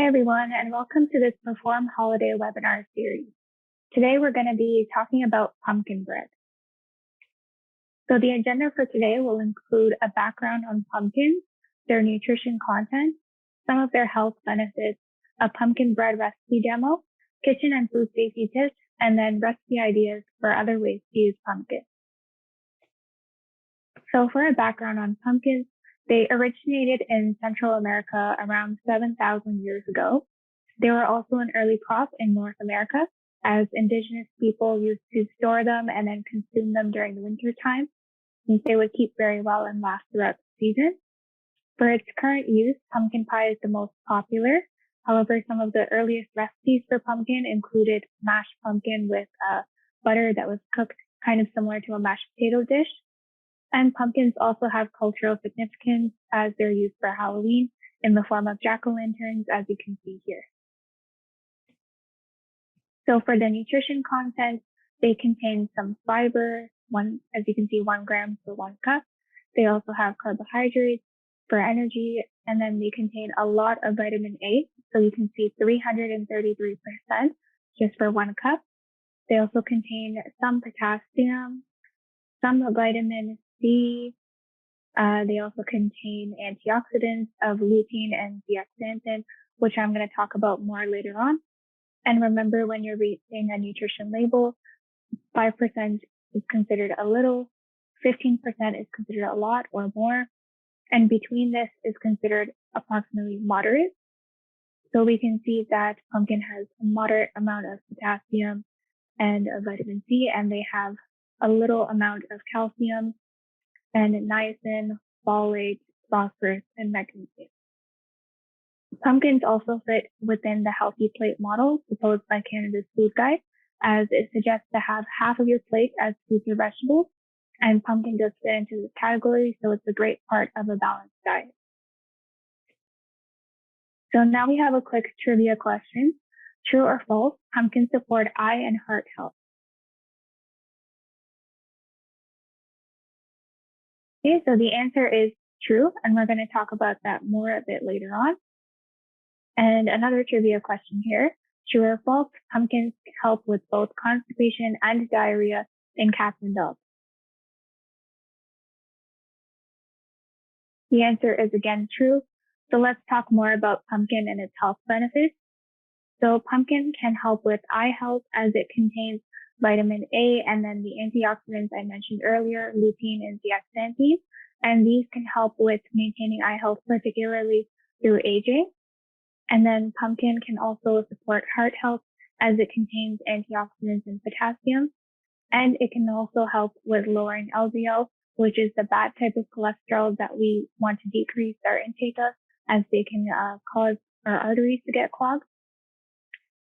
everyone, and welcome to this Perform Holiday webinar series. Today we're going to be talking about pumpkin bread. So the agenda for today will include a background on pumpkins, their nutrition content, some of their health benefits, a pumpkin bread recipe demo, kitchen and food safety tips, and then recipe ideas for other ways to use pumpkins. So for a background on pumpkins, they originated in Central America around 7,000 years ago. They were also an early crop in North America, as indigenous people used to store them and then consume them during the winter time, since they would keep very well and last throughout the season. For its current use, pumpkin pie is the most popular. However, some of the earliest recipes for pumpkin included mashed pumpkin with butter that was cooked kind of similar to a mashed potato dish. And pumpkins also have cultural significance as they're used for Halloween in the form of jack-o'-lanterns, as you can see here. So for the nutrition content, they contain some fiber, as you can see, 1 gram per 1 cup. They also have carbohydrates for energy, and then they contain a lot of vitamin A. So you can see 333% just for 1 cup. They also contain some potassium, some vitamin C. They also contain antioxidants of lutein and zeaxanthin, which I'm going to talk about more later on. And remember, when you're reading a nutrition label, 5% is considered a little, 15% is considered a lot or more, and between this is considered approximately moderate. So we can see that pumpkin has a moderate amount of potassium and vitamin C, and they have a little amount of calcium and niacin, folate, phosphorus, and magnesium. Pumpkins also fit within the healthy plate model proposed by Canada's Food Guide, as it suggests to have half of your plate as fruits or vegetables, and pumpkin does fit into this category, so it's a great part of a balanced diet. So now we have a quick trivia question. True or false, pumpkins support eye and heart health? Okay, so the answer is true, and we're going to talk about that more a bit later on. And another trivia question here. True or false, pumpkins help with both constipation and diarrhea in cats and dogs? The answer is again true. So let's talk more about pumpkin and its health benefits. So pumpkin can help with eye health as it contains vitamin A and then the antioxidants I mentioned earlier, lutein and zeaxanthin. And these can help with maintaining eye health, particularly through aging. And then pumpkin can also support heart health as it contains antioxidants and potassium. And it can also help with lowering LDL, which is the bad type of cholesterol that we want to decrease our intake of, as they can cause our arteries to get clogged.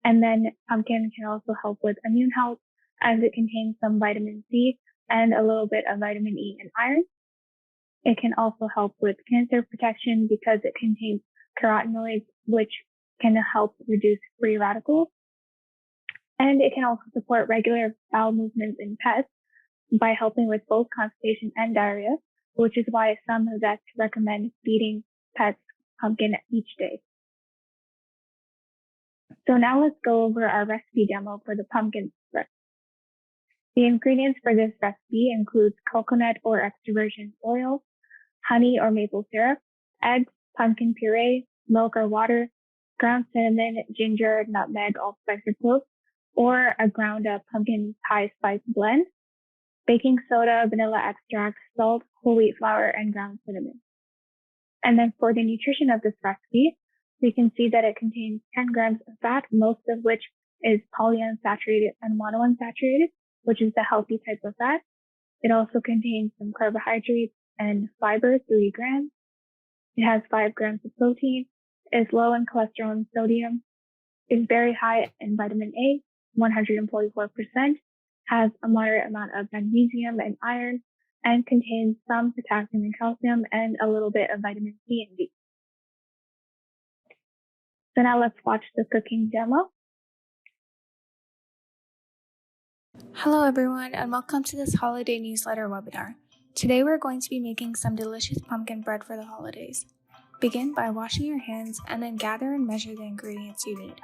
And then pumpkin can also help with immune health as it contains some vitamin C and a little bit of vitamin E and iron. It can also help with cancer protection because it contains carotenoids, which can help reduce free radicals. And it can also support regular bowel movements in pets by helping with both constipation and diarrhea, which is why some vets recommend feeding pets pumpkin each day. So now let's go over our recipe demo for the pumpkin spread. The ingredients for this recipe includes coconut or extra virgin oil, honey or maple syrup, eggs, pumpkin puree, milk or water, ground cinnamon, ginger, nutmeg, allspice or clove, or a ground up pumpkin pie spice blend, baking soda, vanilla extract, salt, whole wheat flour, and ground cinnamon. And then for the nutrition of this recipe, we can see that it contains 10 grams of fat, most of which is polyunsaturated and monounsaturated, which is the healthy type of fat. It also contains some carbohydrates and fiber, 3 grams. It has 5 grams of protein, is low in cholesterol and sodium, is very high in vitamin A, 144%, has a moderate amount of magnesium and iron, and contains some potassium and calcium and a little bit of vitamin C and D. So now let's watch the cooking demo. Hello everyone, and welcome to this holiday newsletter webinar. Today we're going to be making some delicious pumpkin bread for the holidays. Begin by washing your hands and then gather and measure the ingredients you need.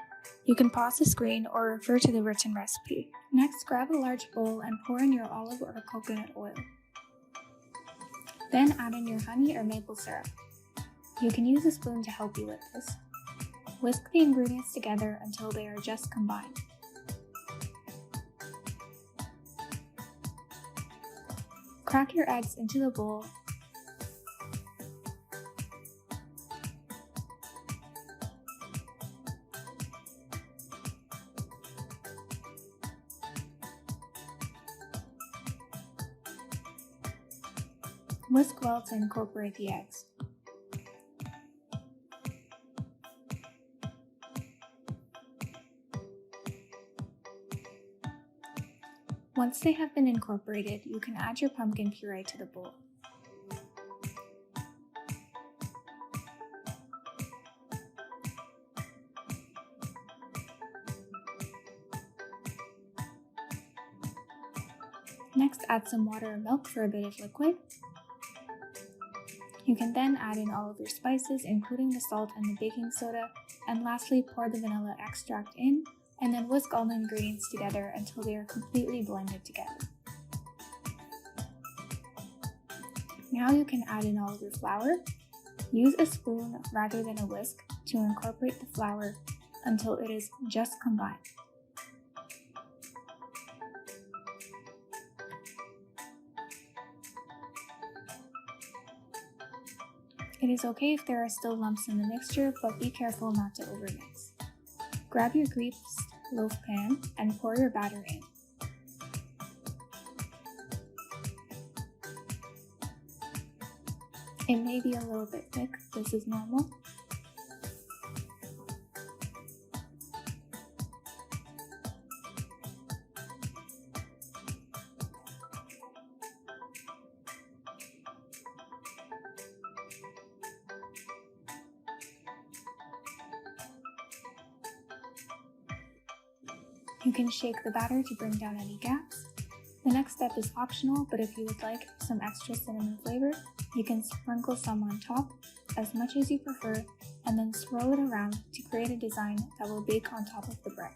You can pause the screen or refer to the written recipe. Next, grab a large bowl and pour in your olive or coconut oil. Then add in your honey or maple syrup. You can use a spoon to help you with this. Whisk the ingredients together until they are just combined. Crack your eggs into the bowl. Whisk well to incorporate the eggs. Once they have been incorporated, you can add your pumpkin puree to the bowl. Next, add some water or milk for a bit of liquid. You can then add in all of your spices, including the salt and the baking soda, and lastly pour the vanilla extract in, and then whisk all the ingredients together until they are completely blended together. Now you can add in all of your flour. Use a spoon rather than a whisk to incorporate the flour until it is just combined. It is okay if there are still lumps in the mixture, but be careful not to overmix. Grab your greased loaf pan and pour your batter in. It may be a little bit thick, this is normal. You can shake the batter to bring down any gaps. The next step is optional, but if you would like some extra cinnamon flavor, you can sprinkle some on top, as much as you prefer, and then swirl it around to create a design that will bake on top of the bread.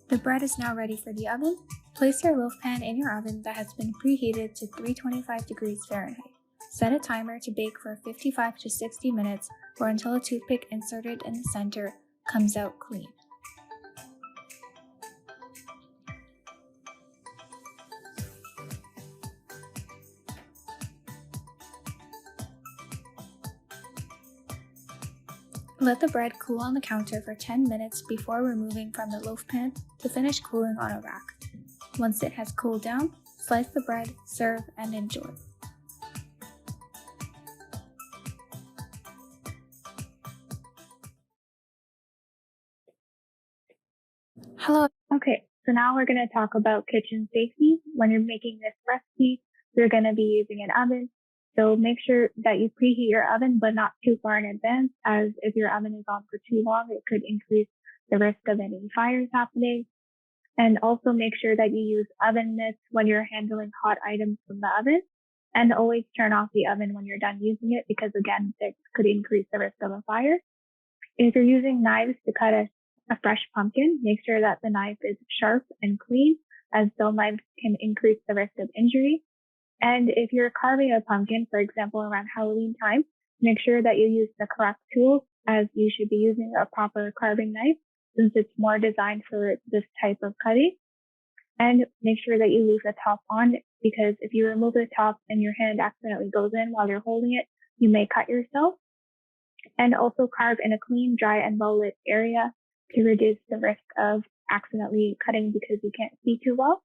The bread is now ready for the oven. Place your loaf pan in your oven that has been preheated to 325 degrees Fahrenheit. Set a timer to bake for 55 to 60 minutes or until a toothpick inserted in the center comes out clean. Let the bread cool on the counter for 10 minutes before removing from the loaf pan to finish cooling on a rack. Once it has cooled down, slice the bread, serve, and enjoy. Hello. Okay, so now we're going to talk about kitchen safety. When you're making this recipe, you're going to be using an oven. So make sure that you preheat your oven, but not too far in advance, as if your oven is on for too long, it could increase the risk of any fires happening. And also make sure that you use oven mitts when you're handling hot items from the oven. And always turn off the oven when you're done using it, because again, it could increase the risk of a fire. If you're using knives to cut a fresh pumpkin, make sure that the knife is sharp and clean, as dull knives can increase the risk of injury. And if you're carving a pumpkin, for example, around Halloween time, make sure that you use the correct tools, as you should be using a proper carving knife, since it's more designed for this type of cutting. And make sure that you leave the top on, because if you remove the top and your hand accidentally goes in while you're holding it, you may cut yourself. And also carve in a clean, dry, and well-lit area to reduce the risk of accidentally cutting because you can't see too well.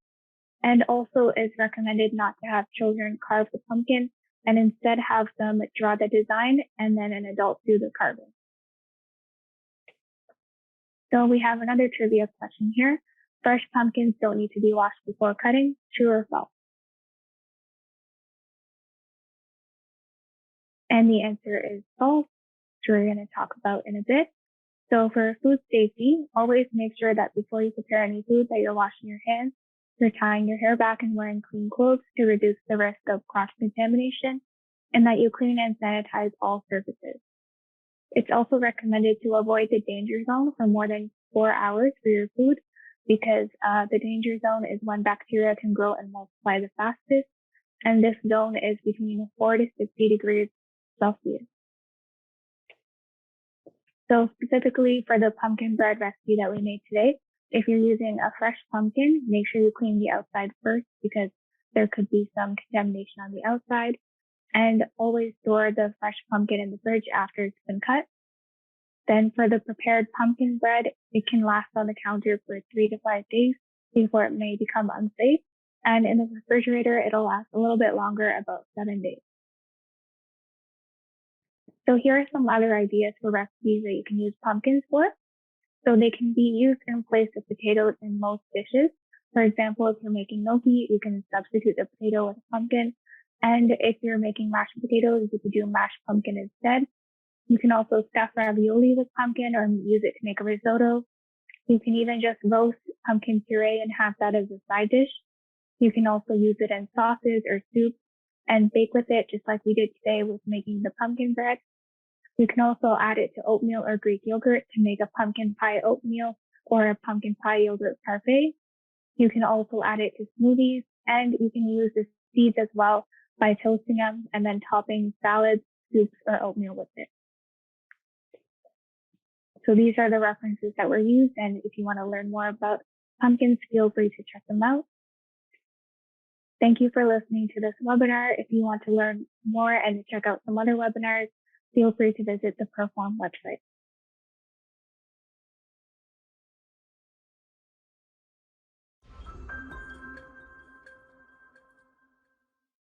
And also it's recommended not to have children carve the pumpkin, and instead have them draw the design and then an adult do the carving. So we have another trivia question here. Fresh pumpkins don't need to be washed before cutting, true or false? And the answer is false, which we're going to talk about in a bit. So for food safety, always make sure that before you prepare any food that you're washing your hands. You're tying your hair back and wearing clean clothes to reduce the risk of cross-contamination, and that you clean and sanitize all surfaces. It's also recommended to avoid the danger zone for more than 4 hours for your food because the danger zone is when bacteria can grow and multiply the fastest, and this zone is between 4 to 60 degrees Celsius. So specifically for the pumpkin bread recipe that we made today, if you're using a fresh pumpkin, make sure you clean the outside first because there could be some contamination on the outside. And always store the fresh pumpkin in the fridge after it's been cut. Then for the prepared pumpkin bread, it can last on the counter for 3 to 5 days before it may become unsafe. And in the refrigerator, it'll last a little bit longer, about 7 days. So here are some other ideas for recipes that you can use pumpkins for. So they can be used in place of potatoes in most dishes. For example, if you're making gnocchi, you can substitute the potato with a pumpkin. And if you're making mashed potatoes, you could do mashed pumpkin instead. You can also stuff ravioli with pumpkin or use it to make a risotto. You can even just roast pumpkin puree and have that as a side dish. You can also use it in sauces or soup and bake with it just like we did today with making the pumpkin bread. You can also add it to oatmeal or Greek yogurt to make a pumpkin pie oatmeal or a pumpkin pie yogurt parfait. You can also add it to smoothies, and you can use the seeds as well by toasting them and then topping salads, soups, or oatmeal with it. So these are the references that were used, and if you want to learn more about pumpkins, feel free to check them out. Thank you for listening to this webinar. If you want to learn more and check out some other webinars, feel free to visit the Perform website.